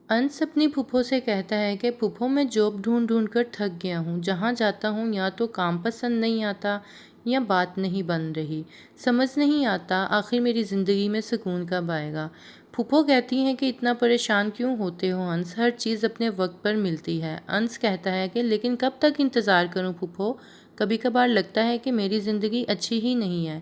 انس اپنی پھوپھو سے کہتا ہے کہ پھوپھو میں جاب ڈھونڈ ڈھونڈ کر تھک گیا ہوں، جہاں جاتا ہوں یا تو کام پسند نہیں آتا یا بات نہیں بن رہی، سمجھ نہیں آتا آخر میری زندگی میں سکون کب آئے گا۔ پھوپھو کہتی ہیں کہ اتنا پریشان کیوں ہوتے ہو انس، ہر چیز اپنے وقت پر ملتی ہے۔ انس کہتا ہے کہ لیکن کب تک انتظار کروں پھوپھو، کبھی کبھار لگتا ہے کہ میری زندگی اچھی ہی نہیں ہے۔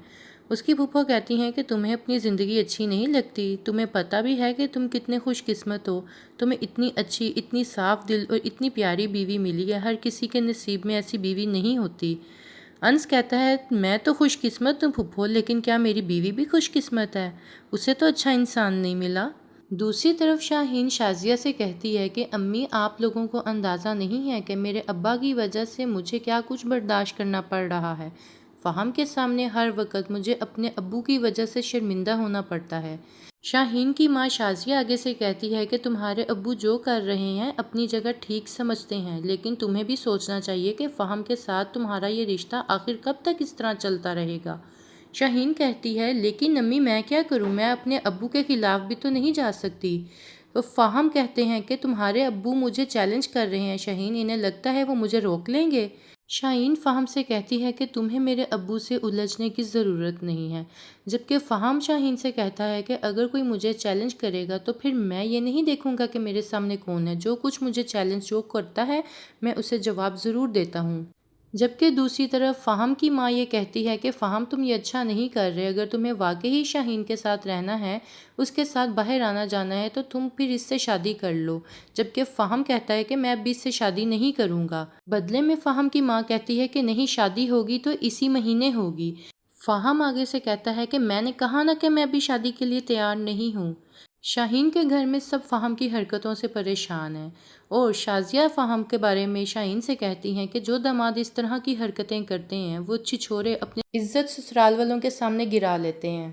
اس کی پھوپھو کہتی ہیں کہ تمہیں اپنی زندگی اچھی نہیں لگتی، تمہیں پتہ بھی ہے کہ تم کتنے خوش قسمت ہو، تمہیں اتنی اچھی، اتنی صاف دل اور اتنی پیاری بیوی ملی ہے، ہر کسی کے نصیب میں ایسی بیوی نہیں ہوتی۔ انس کہتا ہے میں تو خوش قسمت ہوں پھوپھو، لیکن کیا میری بیوی بھی خوش قسمت ہے؟ اسے تو اچھا انسان نہیں ملا۔ دوسری طرف شاہین شازیہ سے کہتی ہے کہ امی آپ لوگوں کو اندازہ نہیں ہے کہ میرے ابا کی وجہ سے مجھے کیا کچھ برداشت کرنا پڑ رہا ہے۔ فہم کے سامنے ہر وقت مجھے اپنے ابو کی وجہ سے شرمندہ ہونا پڑتا ہے۔ شاہین کی ماں شازیہ آگے سے کہتی ہے کہ تمہارے ابو جو کر رہے ہیں اپنی جگہ ٹھیک سمجھتے ہیں، لیکن تمہیں بھی سوچنا چاہیے کہ فہم کے ساتھ تمہارا یہ رشتہ آخر کب تک اس طرح چلتا رہے گا۔ شاہین کہتی ہے لیکن امی میں کیا کروں، میں اپنے ابو کے خلاف بھی تو نہیں جا سکتی۔ تو فہم کہتے ہیں کہ تمہارے ابو مجھے چیلنج کر رہے ہیں شاہین، انہیں لگتا ہے وہ مجھے روک لیں گے۔ شاہین فہم سے کہتی ہے کہ تمہیں میرے ابو سے الجھنے کی ضرورت نہیں ہے، جبکہ فہم شاہین سے کہتا ہے کہ اگر کوئی مجھے چیلنج کرے گا تو پھر میں یہ نہیں دیکھوں گا کہ میرے سامنے کون ہے، جو کچھ مجھے چیلنج جو کرتا ہے میں اسے جواب ضرور دیتا ہوں۔ جبکہ دوسری طرف فہم کی ماں یہ کہتی ہے کہ فہم تم یہ اچھا نہیں کر رہے، اگر تمہیں واقعی شاہین کے ساتھ رہنا ہے، اس کے ساتھ باہر آنا جانا ہے تو تم پھر اس سے شادی کر لو۔ جبکہ فہم کہتا ہے کہ میں اب اس سے شادی نہیں کروں گا۔ بدلے میں فہم کی ماں کہتی ہے کہ نہیں شادی ہوگی تو اسی مہینے ہوگی۔ فہم آگے سے کہتا ہے کہ میں نے کہا نا کہ میں ابھی شادی کے لیے تیار نہیں ہوں۔ شاہین کے گھر میں سب فہم کی حرکتوں سے پریشان ہیں اور شازیہ فہم کے بارے میں شاہین سے کہتی ہیں کہ جو داماد اس طرح کی حرکتیں کرتے ہیں وہ چھچھورے اپنی عزت سسرال والوں کے سامنے گرا لیتے ہیں۔